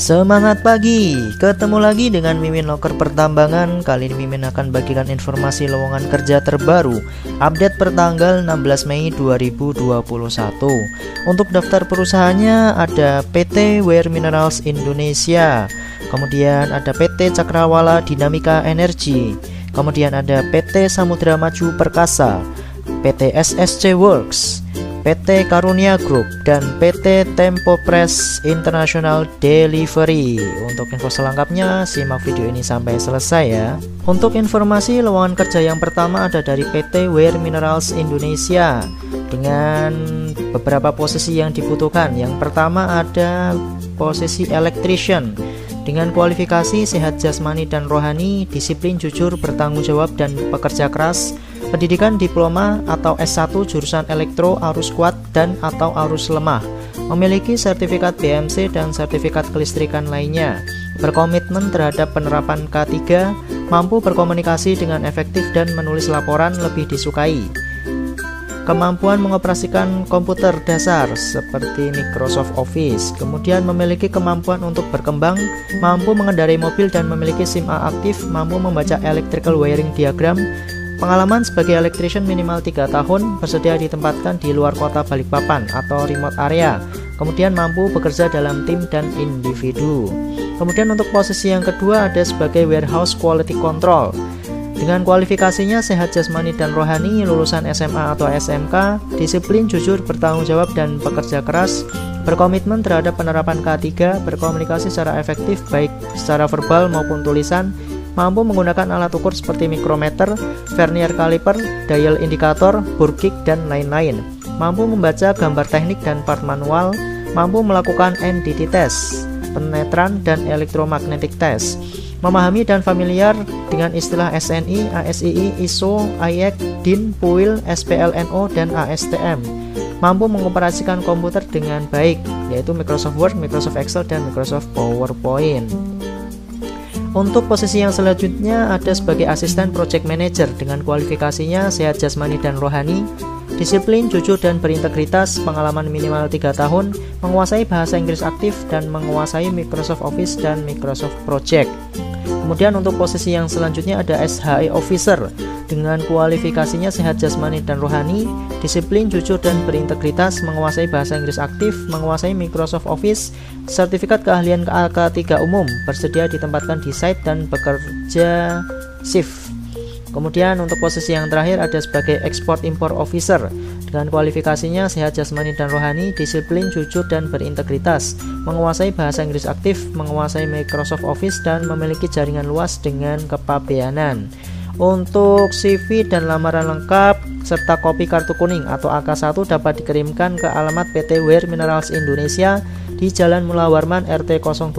Semangat pagi, ketemu lagi dengan Mimin Loker Pertambangan. Kali ini Mimin akan bagikan informasi lowongan kerja terbaru, update pertanggal 16 Mei 2021. Untuk daftar perusahaannya ada PT Weir Minerals Indonesia, kemudian ada PT Cakrawala Dinamika Energi, kemudian ada PT Samudra Maju Perkasa, PT SSC Works, PT Karunia Group, dan PT Tempo Press International Delivery. Untuk info selengkapnya, simak video ini sampai selesai ya. Untuk informasi lowongan kerja yang pertama ada dari PT Weir Minerals Indonesia dengan beberapa posisi yang dibutuhkan. Yang pertama ada posisi electrician dengan kualifikasi sehat jasmani dan rohani, disiplin, jujur, bertanggung jawab, dan pekerja keras. Pendidikan diploma atau S1 jurusan elektro, arus kuat dan atau arus lemah. Memiliki sertifikat BMC dan sertifikat kelistrikan lainnya. Berkomitmen terhadap penerapan K3, mampu berkomunikasi dengan efektif dan menulis laporan lebih disukai. Kemampuan mengoperasikan komputer dasar seperti Microsoft Office. Kemudian memiliki kemampuan untuk berkembang, mampu mengendarai mobil dan memiliki SIM A aktif, mampu membaca electrical wiring diagram. Pengalaman sebagai electrician minimal 3 tahun, bersedia ditempatkan di luar kota Balikpapan atau remote area. Kemudian mampu bekerja dalam tim dan individu. Kemudian untuk posisi yang kedua ada sebagai warehouse quality control. Dengan kualifikasinya sehat jasmani dan rohani, lulusan SMA atau SMK, disiplin, jujur, bertanggung jawab, dan pekerja keras. Berkomitmen terhadap penerapan K3, berkomunikasi secara efektif baik secara verbal maupun tulisan. Mampu menggunakan alat ukur seperti mikrometer, vernier caliper, dial indikator, burkik, dan lain-lain. Mampu membaca gambar teknik dan part manual. Mampu melakukan NDT test, penetran, dan elektromagnetic test. Memahami dan familiar dengan istilah SNI, ASII, ISO, IEC, DIN, PUIL, SPLNO, dan ASTM. Mampu mengoperasikan komputer dengan baik, yaitu Microsoft Word, Microsoft Excel, dan Microsoft PowerPoint. Untuk posisi yang selanjutnya ada sebagai asisten project manager dengan kualifikasinya sehat jasmani dan rohani, disiplin, jujur, dan berintegritas, pengalaman minimal 3 tahun, menguasai bahasa Inggris aktif, dan menguasai Microsoft Office dan Microsoft Project. Kemudian untuk posisi yang selanjutnya ada SHE Officer dengan kualifikasinya sehat jasmani dan rohani, disiplin, jujur, dan berintegritas, menguasai bahasa Inggris aktif, menguasai Microsoft Office, sertifikat keahlian K3 umum, bersedia ditempatkan di site dan bekerja shift. Kemudian untuk posisi yang terakhir ada sebagai Export Import Officer dengan kualifikasinya sehat jasmani dan rohani, disiplin, jujur, dan berintegritas, menguasai bahasa Inggris aktif, menguasai Microsoft Office, dan memiliki jaringan luas dengan kepabeanan. Untuk CV dan lamaran lengkap serta kopi kartu kuning atau AK1 dapat dikirimkan ke alamat PT Weir Minerals Indonesia di Jalan Mula Warman RT 020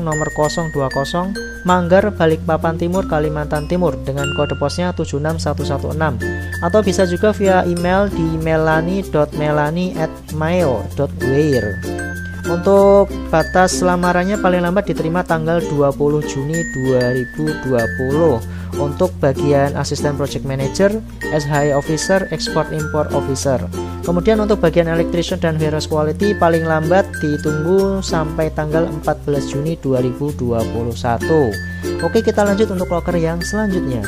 nomor 020 Manggar, Balikpapan Timur, Kalimantan Timur dengan kode posnya 76116, atau bisa juga via email di melani.melani@mail.weir. Untuk batas lamarannya paling lambat diterima tanggal 20 Juni 2020. Untuk bagian asisten project manager, SHE Officer, Export Import Officer. Kemudian untuk bagian electrician dan warehouse quality paling lambat ditunggu sampai tanggal 14 Juni 2021. Oke, kita lanjut untuk loker yang selanjutnya.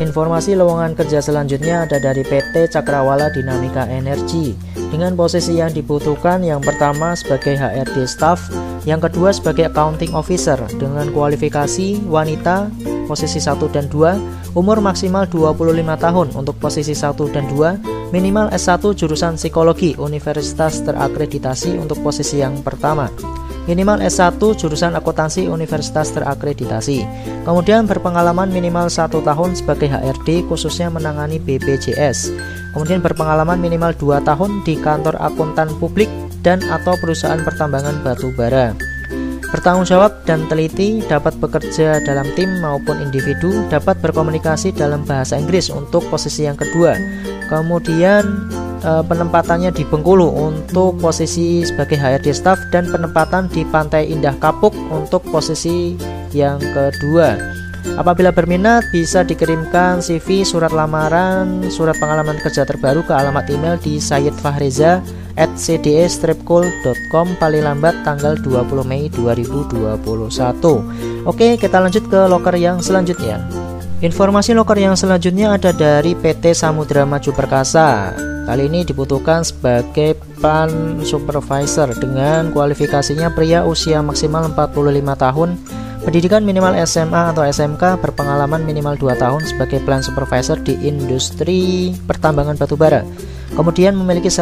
Informasi lowongan kerja selanjutnya ada dari PT Cakrawala Dinamika Energi dengan posisi yang dibutuhkan yang pertama sebagai HRD staff, yang kedua sebagai accounting officer dengan kualifikasi wanita posisi 1 dan 2, umur maksimal 25 tahun untuk posisi 1 dan 2, minimal S1 jurusan psikologi universitas terakreditasi untuk posisi yang pertama. Minimal S1 jurusan akuntansi universitas terakreditasi. Kemudian berpengalaman minimal 1 tahun sebagai HRD khususnya menangani BPJS. Kemudian berpengalaman minimal 2 tahun di kantor akuntan publik dan atau perusahaan pertambangan batu bara. Bertanggung jawab dan teliti, dapat bekerja dalam tim maupun individu, dapat berkomunikasi dalam bahasa Inggris untuk posisi yang kedua. Kemudian penempatannya di Bengkulu untuk posisi sebagai HRD staff, dan penempatan di Pantai Indah Kapuk untuk posisi yang kedua. Apabila berminat bisa dikirimkan CV, surat lamaran, surat pengalaman kerja terbaru ke alamat email di sayidfahreza@cde-cool.com paling lambat tanggal 20 Mei 2021. Oke, kita lanjut ke loker yang selanjutnya. Informasi loker yang selanjutnya ada dari PT Samudra Maju Perkasa. Kali ini dibutuhkan sebagai Plant Supervisor dengan kualifikasinya pria usia maksimal 45 tahun, pendidikan minimal SMA atau SMK, berpengalaman minimal 2 tahun sebagai Plant Supervisor di industri pertambangan batubara. Kemudian memiliki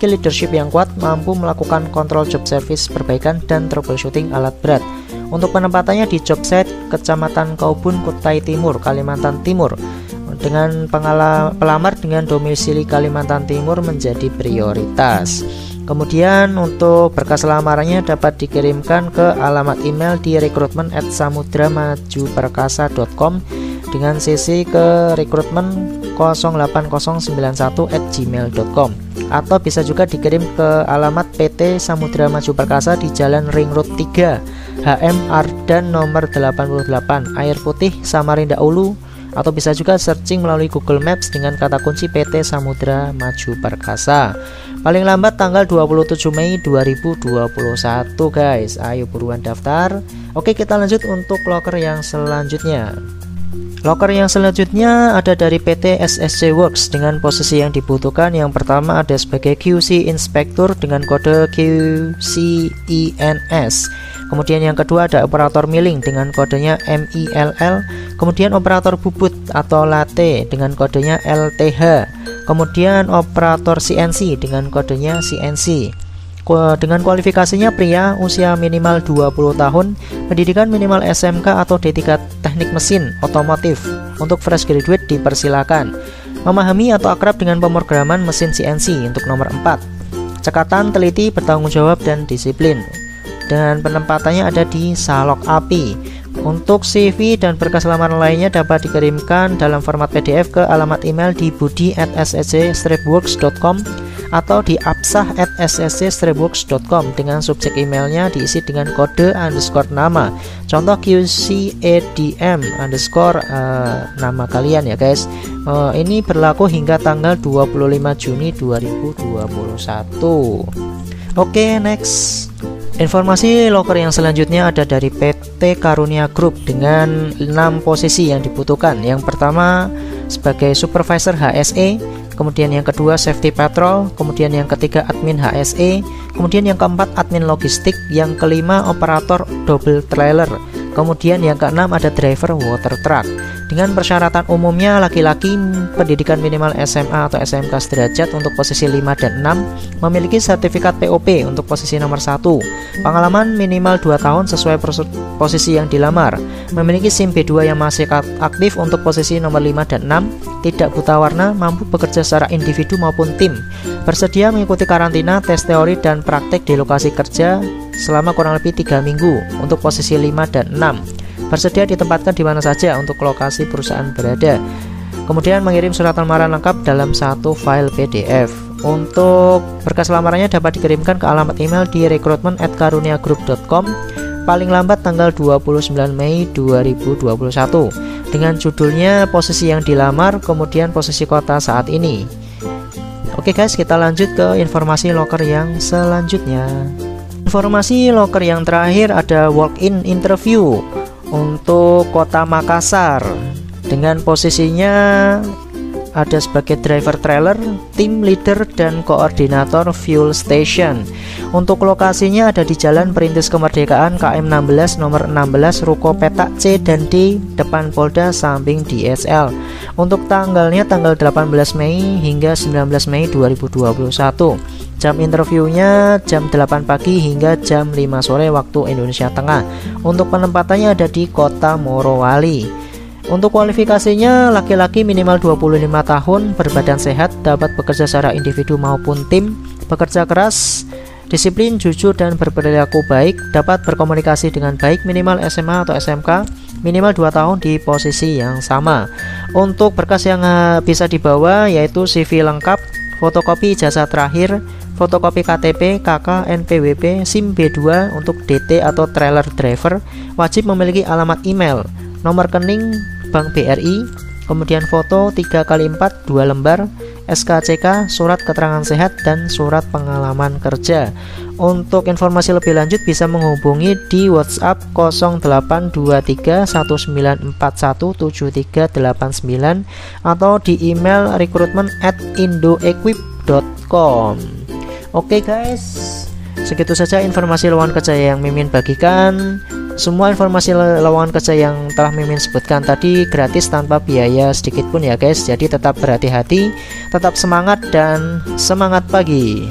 leadership yang kuat, mampu melakukan kontrol job service, perbaikan dan troubleshooting alat berat. Untuk penempatannya di job site Kecamatan Kaubun, Kutai Timur, Kalimantan Timur. Dengan pelamar dengan domisili Kalimantan Timur menjadi prioritas. Kemudian untuk berkas lamarannya dapat dikirimkan ke alamat email di rekrutmen@samudramajuperkasa.com dengan CC ke rekrutmen 08091@gmail.com, atau bisa juga dikirim ke alamat PT Samudra Maju Perkasa di Jalan Ring Road 3 HM Ardan nomor 88 Air Putih, Samarinda Ulu, atau bisa juga searching melalui Google Maps dengan kata kunci PT Samudra Maju Perkasa. Paling lambat tanggal 27 Mei 2021 guys. Ayo buruan daftar. Oke, kita lanjut untuk loker yang selanjutnya. Loker yang selanjutnya ada dari PT SSC Works dengan posisi yang dibutuhkan. Yang pertama ada sebagai QC Inspektur dengan kode QCINS. Kemudian yang kedua ada operator milling dengan kodenya MILL. Kemudian operator bubut atau latte dengan kodenya LTH. Kemudian operator CNC dengan kodenya CNC. Dengan kualifikasinya pria, usia minimal 20 tahun, pendidikan minimal SMK atau D3 teknik mesin otomotif. Untuk fresh graduate dipersilakan. Memahami atau akrab dengan pemrograman mesin CNC untuk nomor 4. Cekatan, teliti, bertanggung jawab dan disiplin. Dan penempatannya ada di Salok Api. Untuk CV dan berkas lamaran lainnya dapat dikirimkan dalam format PDF ke alamat email di budi@ssc-works.com atau di absah@ssc-works.com dengan subjek emailnya diisi dengan kode underscore nama, contoh QCADM underscore nama kalian ya guys. Ini berlaku hingga tanggal 25 Juni 2021. Oke, next. Informasi loker yang selanjutnya ada dari PT Karunia Group dengan 6 posisi yang dibutuhkan. Yang pertama sebagai Supervisor HSE, kemudian yang kedua Safety Patrol, kemudian yang ketiga Admin HSE, kemudian yang keempat Admin Logistik, yang kelima Operator Double Trailer, kemudian yang keenam ada Driver Water Truck. Dengan persyaratan umumnya laki-laki pendidikan minimal SMA atau SMK sederajat untuk posisi 5 dan 6, memiliki sertifikat POP untuk posisi nomor 1, pengalaman minimal 2 tahun sesuai posisi yang dilamar, memiliki SIM B2 yang masih aktif untuk posisi nomor 5 dan 6, tidak buta warna, mampu bekerja secara individu maupun tim, bersedia mengikuti karantina, tes teori dan praktek di lokasi kerja selama kurang lebih 3 minggu untuk posisi 5 dan 6. Bersedia ditempatkan di mana saja untuk lokasi perusahaan berada. Kemudian mengirim surat lamaran lengkap dalam satu file PDF. Untuk berkas lamarannya dapat dikirimkan ke alamat email di rekrutmen@karuniagroup.com paling lambat tanggal 29 Mei 2021 dengan judulnya posisi yang dilamar, kemudian posisi kota saat ini. Oke guys, kita lanjut ke informasi loker yang selanjutnya. Informasi loker yang terakhir ada walk-in interview untuk kota Makassar dengan posisinya ada sebagai driver trailer, tim leader dan koordinator fuel station. Untuk lokasinya ada di Jalan Perintis Kemerdekaan KM 16 nomor 16 Ruko Petak C dan D depan Polda samping DSL. Untuk tanggalnya tanggal 18 Mei hingga 19 Mei 2021. Jam interviewnya jam 8 pagi hingga jam 5 sore waktu Indonesia Tengah. Untuk penempatannya ada di Kota Morowali. Untuk kualifikasinya laki-laki minimal 25 tahun, berbadan sehat, dapat bekerja secara individu maupun tim, bekerja keras, disiplin, jujur dan berperilaku baik, dapat berkomunikasi dengan baik, minimal SMA atau SMK, minimal 2 tahun di posisi yang sama. Untuk berkas yang bisa dibawa yaitu CV lengkap, fotokopi ijazah terakhir, fotokopi KTP, KK, NPWP, SIM B2 untuk DT atau trailer driver, wajib memiliki alamat email nomor rekening Bank BRI, kemudian foto 3x4 2 lembar, SKCK, surat keterangan sehat, dan surat pengalaman kerja. Untuk informasi lebih lanjut bisa menghubungi di WhatsApp 08217389 atau di email recruitment@indoequip.com. Oke guys, segitu saja informasi lowongan kerja yang Mimin bagikan. Semua informasi lowongan kerja yang telah Mimin sebutkan tadi gratis tanpa biaya sedikit pun ya guys. Jadi tetap berhati-hati, tetap semangat, dan semangat pagi.